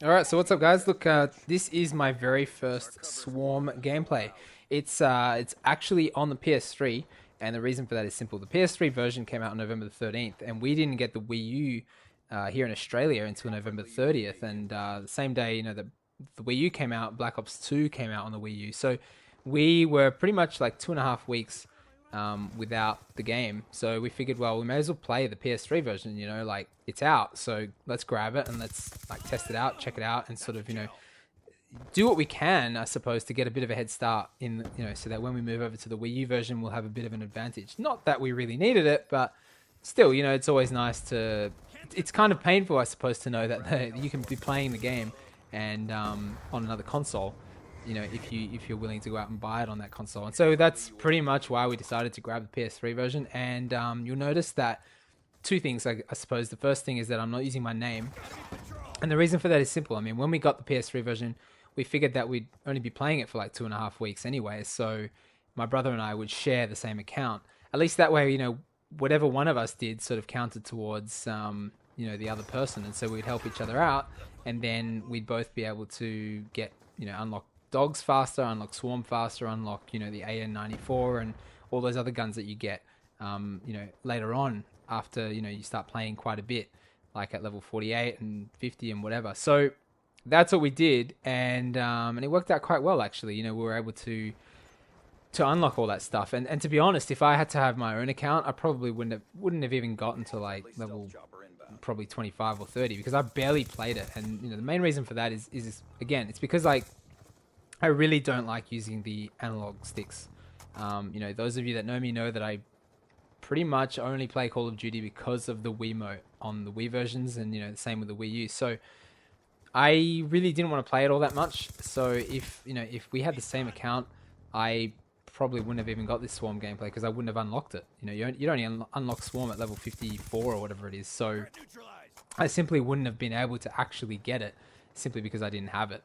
All right, so what's up, guys? Look, this is my very first Swarm gameplay. It's actually on the PS3, and the reason for that is simple. The PS3 version came out on November the 13th, and we didn't get the Wii U here in Australia until November 30th. And the same day, the Wii U came out, Black Ops 2 came out on the Wii U. So we were pretty much like 2.5 weeks without the game. So we figured, well, we may as well play the PS3 version, like it's out. So let's grab it and let's like test it out, check it out, and sort of, do what we can, I suppose, to get a bit of a head start in, so that when we move over to the Wii U version, we'll have a bit of an advantage. Not that we really needed it, but still, it's always nice to. It's kind of painful, I suppose, to know that you can be playing the game and on another console, if you're willing to go out and buy it on that console. And so that's pretty much why we decided to grab the PS3 version. And you'll notice that two things, I suppose. The first thing is that I'm not using my name, and the reason for that is simple. I mean, when we got the PS3 version, we figured that we'd only be playing it for like 2.5 weeks anyway. So my brother and I would share the same account. At least that way, whatever one of us did sort of counted towards, the other person. And so we'd help each other out. And then we'd both be able to get, unlock dogs faster, unlock swarm faster, unlock, the AN-94 and all those other guns that you get, later on after, you start playing quite a bit, like at level 48 and 50 and whatever. So that's what we did, and it worked out quite well actually. We were able to unlock all that stuff, and to be honest, if I had to have my own account, I probably wouldn't have even gotten to like level probably 25 or 30 because I barely played it. And the main reason for that is again, it's because like I really don't like using the analog sticks. Those of you that know me know that I pretty much only play Call of Duty because of the Wiimote on the Wii versions, and the same with the Wii U. So I really didn't want to play it all that much. So if we had the same account, I probably wouldn't have even got this Swarm gameplay because I wouldn't have unlocked it. You only unlock Swarm at level 54 or whatever it is. So I simply wouldn't have been able to actually get it simply because I didn't have it.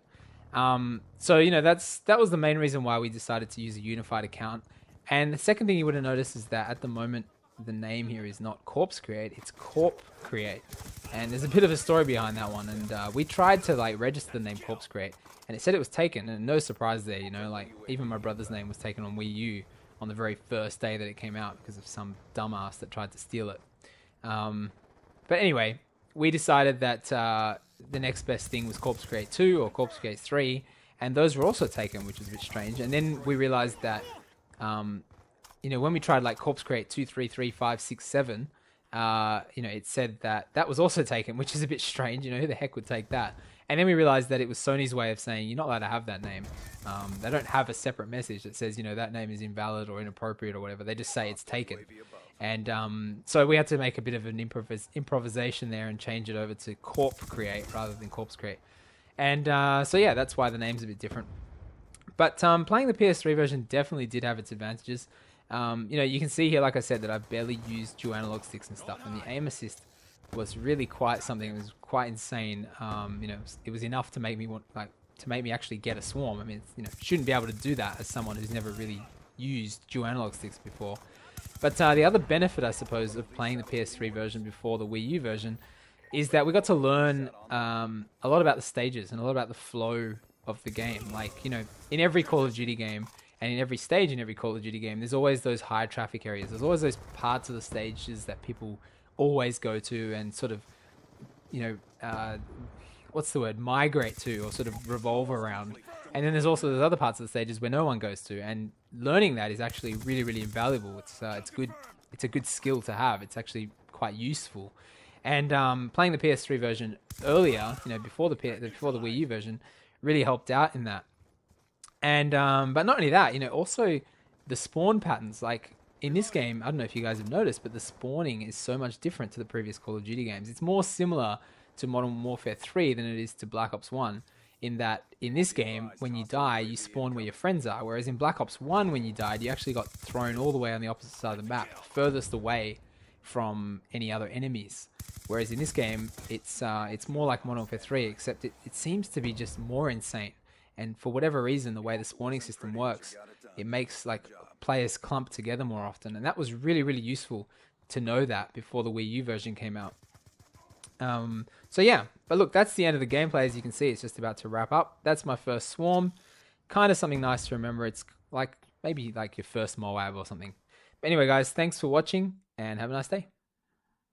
So that was the main reason why we decided to use a unified account. And the second thing you would have noticed is that at the moment the name here is not Corpse Create, it's Corp Create. And there's a bit of a story behind that one. And we tried to like register the name Corpse Create, and it said it was taken. And no surprise there, like even my brother's name was taken on Wii U on the very first day that it came out because of some dumbass that tried to steal it. But anyway, we decided that the next best thing was Corpse Create 2 or Corpse Create 3, and those were also taken, which was a bit strange. And then we realized that, when we tried like Corpse Create 2, 3, 3, 5, 6, 7, it said that was also taken, which is a bit strange. Who the heck would take that? And then we realized that it was Sony's way of saying you're not allowed to have that name. They don't have a separate message that says, that name is invalid or inappropriate or whatever. They just say it's taken. And so we had to make a bit of an improvisation there and change it over to Corp Create rather than Corpse Create. And so yeah, that's why the name's a bit different. But playing the PS3 version definitely did have its advantages. You can see here, like I said, that I've barely used dual analog sticks and stuff, and the aim assist was really quite something. It was quite insane. It was enough to make me actually get a swarm. I mean, shouldn't be able to do that as someone who's never really used dual analog sticks before. But the other benefit, I suppose, of playing the PS3 version before the Wii U version is that we got to learn a lot about the stages and a lot about the flow of the game. Like, in every Call of Duty game and in every stage in every Call of Duty game, there's always those high traffic areas. There's always those parts of the stages that people always go to and sort of, migrate to or sort of revolve around. And then there's also those other parts of the stages where no one goes to. And learning that is actually really, really invaluable. It's good. It's a good skill to have. It's actually quite useful. And playing the PS3 version earlier, before the Wii U version, really helped out in that. And but not only that, also the spawn patterns. Like in this game, I don't know if you guys have noticed, but the spawning is so much different to the previous Call of Duty games. It's more similar to Modern Warfare 3 than it is to Black Ops 1. In that, in this game, when you die, you spawn where your friends are. Whereas in Black Ops 1, when you died, you actually got thrown all the way on the opposite side of the map, furthest away from any other enemies. Whereas in this game, it's more like Modern Warfare 3, except it seems to be just more insane. And for whatever reason, the way the spawning system works, it makes like players clump together more often. And that was really, really useful to know that before the Wii U version came out. So yeah, But look, that's the end of the gameplay. As you can see, it's just about to wrap up. That's my first swarm. Kind of something nice to remember. It's like maybe like your first Moab or something. But anyway, guys, thanks for watching and have a nice day.